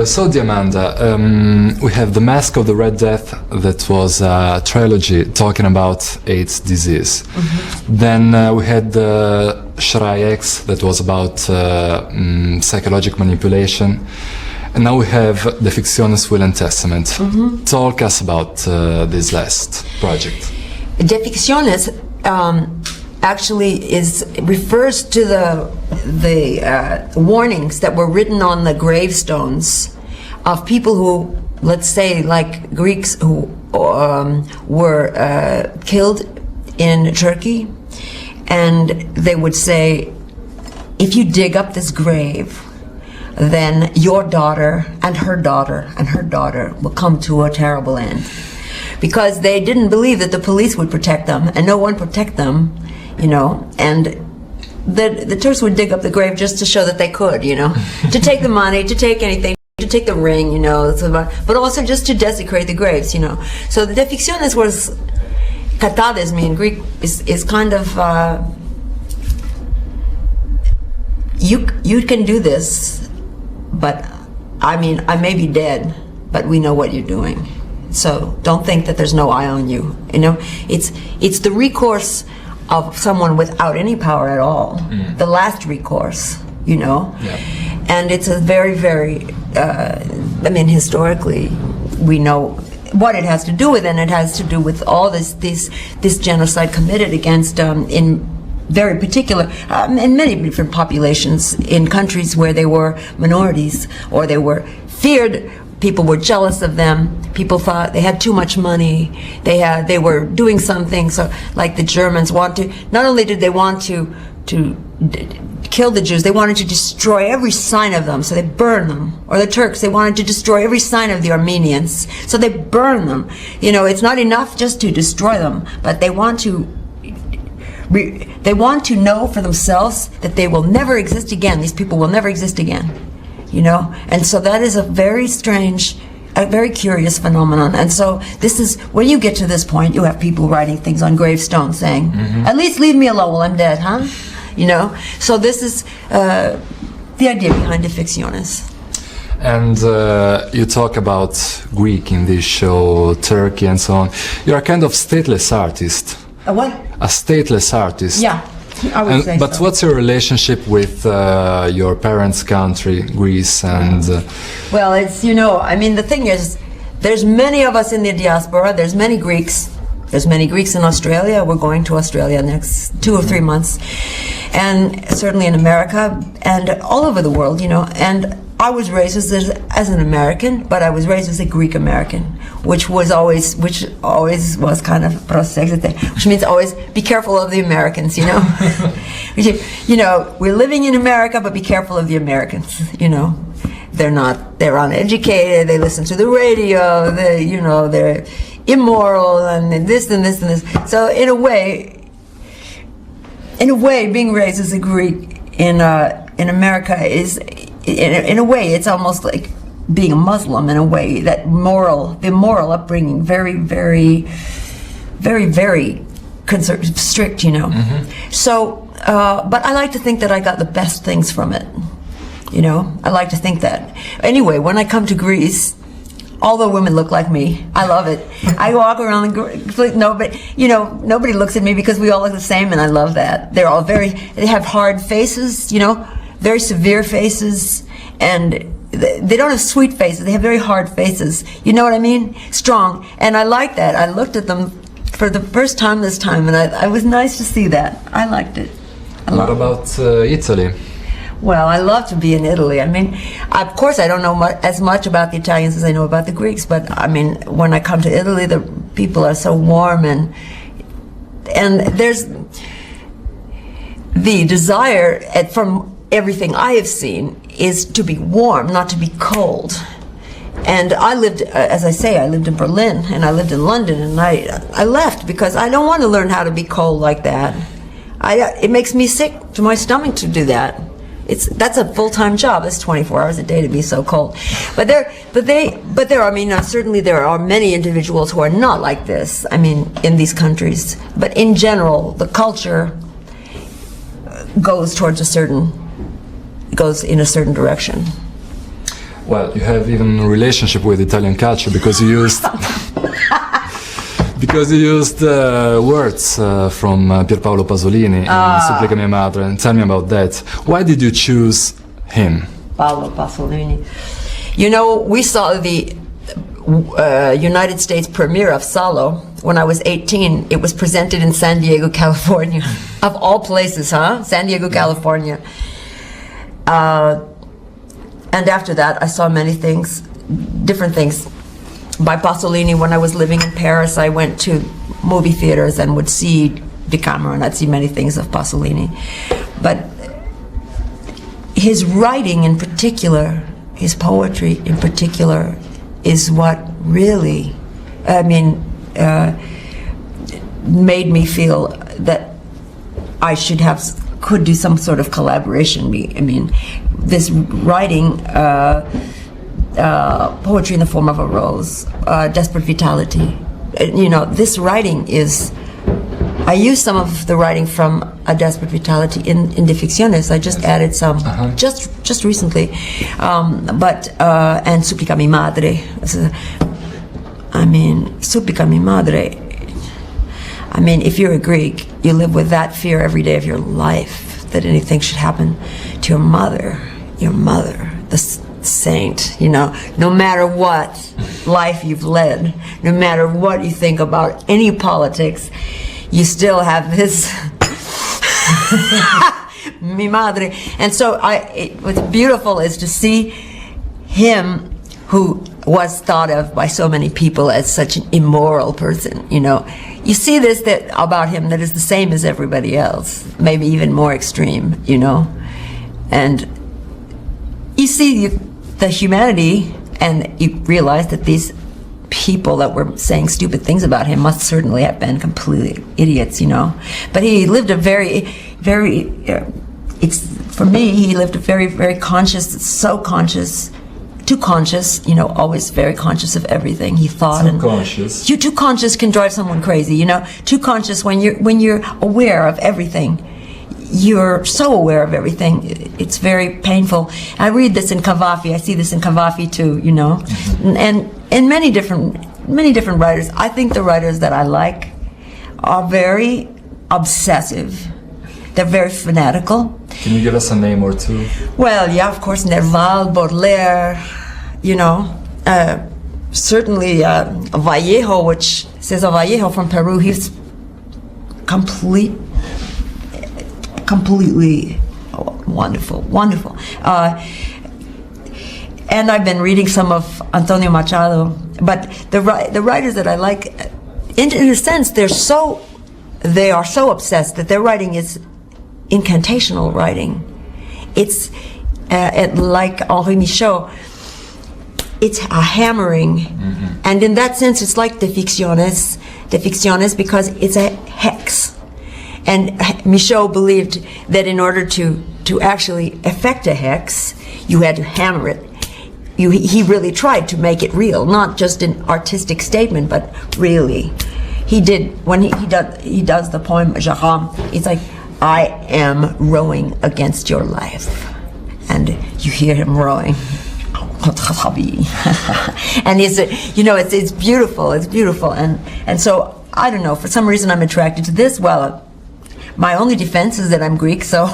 So Diamanda, we have The Mask of the Red Death, that was a trilogy talking about AIDS disease. Then we had Shrai X, that was about psychological manipulation. And now we have Defixiones, Will and Testament. Talk us about this last project. Defixiones actually refers to the warnings that were written on the gravestones of people who, let's say, like Greeks who were killed in Turkey, and they would say, if you dig up this grave, then your daughter and her daughter and her daughter will come to a terrible end. Because they didn't believe that the police would protect them, and no one protect them, you know, and the Turks would dig up the grave just to show that they could, you know, to take the money, to take anything, to take the ring, you know, but also just to desecrate the graves, you know. So the Defixiones was, katadesmi in Greek is kind of, you can do this, but I mean, I may be dead, but we know what you're doing. So don't think that there's no eye on you. You know, it's the recourse of someone without any power at all. The last recourse, you know. Yeah. And it's a very, very, I mean, historically, we know what it has to do with, and it has to do with all this genocide committed against, in very particular, in many different populations, in countries where they were minorities, or they were feared. People were jealous of them. People thought they had too much money. They were doing something. So, like the Germans not only did they want to kill the Jews, they wanted to destroy every sign of them. So they burned them. Or the Turks, they wanted to destroy every sign of the Armenians. So they burned them. You know, it's not enough just to destroy them, but they want to know for themselves that they will never exist again. These people will never exist again. You know, and so that is a very strange, a very curious phenomenon. And so this is, when you get to this point, you have people writing things on gravestones saying, at least leave me alone while I'm dead, huh? You know, so this is the idea behind Defixiones. And you talk about Greek in this show, Turkey and so on. You're a kind of stateless artist. A what? A stateless artist. Yeah. I would say but so. What's your relationship with your parents' country, Greece, and? Well, it's, you know, I mean, the thing is, there's many of us in the diaspora. There's many Greeks. There's many Greeks in Australia. We're going to Australia next 2 or 3 months, and certainly in America and all over the world, you know. And I was raised as an American, but I was raised as a Greek American, which always was kind of prosexite, which means always be careful of the Americans, you know. You know, we're living in America, but be careful of the Americans, you know. They're uneducated, they listen to the radio, they're immoral, and this and this and this. So in a way, being raised as a Greek in America is, in a way, it's almost like being a Muslim in a way. That the moral upbringing, very, very, very, very strict, you know. So, but I like to think that I got the best things from it. You know, I like to think that. Anyway, when I come to Greece, all the women look like me. I love it. I walk around nobody looks at me because we all look the same, and I love that. They have hard faces, you know, very severe faces, and they don't have sweet faces. They have very hard faces. You know what I mean? Strong. And I like that. I looked at them for the first time this time, and it was nice to see that. I liked it. What about Italy? Well, I love to be in Italy. I mean, of course, I don't know as much about the Italians as I know about the Greeks, but I mean, when I come to Italy, the people are so warm, and there's the desire, from everything I have seen, is to be warm, not to be cold. And I lived, as I say, I lived in Berlin, and I lived in London, and I left because I don't want to learn how to be cold like that. It makes me sick to my stomach to do that. That's a full-time job. It's 24 hours a day to be so cold. But I mean, certainly there are many individuals who are not like this. I mean, in these countries. But in general, the culture goes in a certain direction. Well, you have even a relationship with Italian culture because you used words from Pierpaolo Pasolini in Supplica mia madre. Tell me about that. Why did you choose him? Paolo Pasolini. You know, we saw the United States premiere of Salo when I was 18. It was presented in San Diego, California. Of all places, huh? San Diego, California. And after that, I saw many things, different things by Pasolini. When I was living in Paris, I went to movie theaters and would see Decameron. I'd see many things of Pasolini. But his writing in particular, his poetry in particular, is what really, made me feel that I could do some sort of collaboration. I mean, this writing, poetry in the form of a rose, desperate vitality. You know, this writing is, I used some of the writing from A Desperate Vitality in Defixiones. I just added some, just recently. And Supplica mi madre. I mean, Supplica mi madre. I mean, if you're a Greek, you live with that fear every day of your life, that anything should happen to your mother, the saint, you know, no matter what life you've led, no matter what you think about any politics, you still have this mi madre. And so what's beautiful is to see him, who was thought of by so many people as such an immoral person, you know. You see this about him that is the same as everybody else, maybe even more extreme, you know. And you see the humanity, and you realize that these people that were saying stupid things about him must certainly have been completely idiots, you know. But he lived a very, very, for me, he lived a very, very conscious, so conscious, too conscious, you know, always very conscious of everything he thought. Too conscious. Too conscious can drive someone crazy, you know. Too conscious when you're aware of everything. You're so aware of everything. It's very painful. I read this in Cavafy. I see this in Cavafy too, you know. And in many different writers. I think the writers that I like are very obsessive. They're very fanatical. Can you give us a name or two? Well, yeah, of course, Nerval, Baudelaire, you know, certainly Vallejo, which Cesar Vallejo from Peru, he's completely wonderful. And I've been reading some of Antonio Machado, but the writers that I like, in a sense, they are so obsessed that their writing is incantational writing. It's like Henri Michaud, it's a hammering, and in that sense it's like Defixiones because it's a hex. And Michaud believed that in order to actually effect a hex, you had to hammer it. He really tried to make it real, not just an artistic statement, but really. He did, when he does the poem Jérôme, it's like, I am rowing against your life. And you hear him rowing. And it's beautiful, And so, I don't know, for some reason I'm attracted to this. Well, my only defense is that I'm Greek, so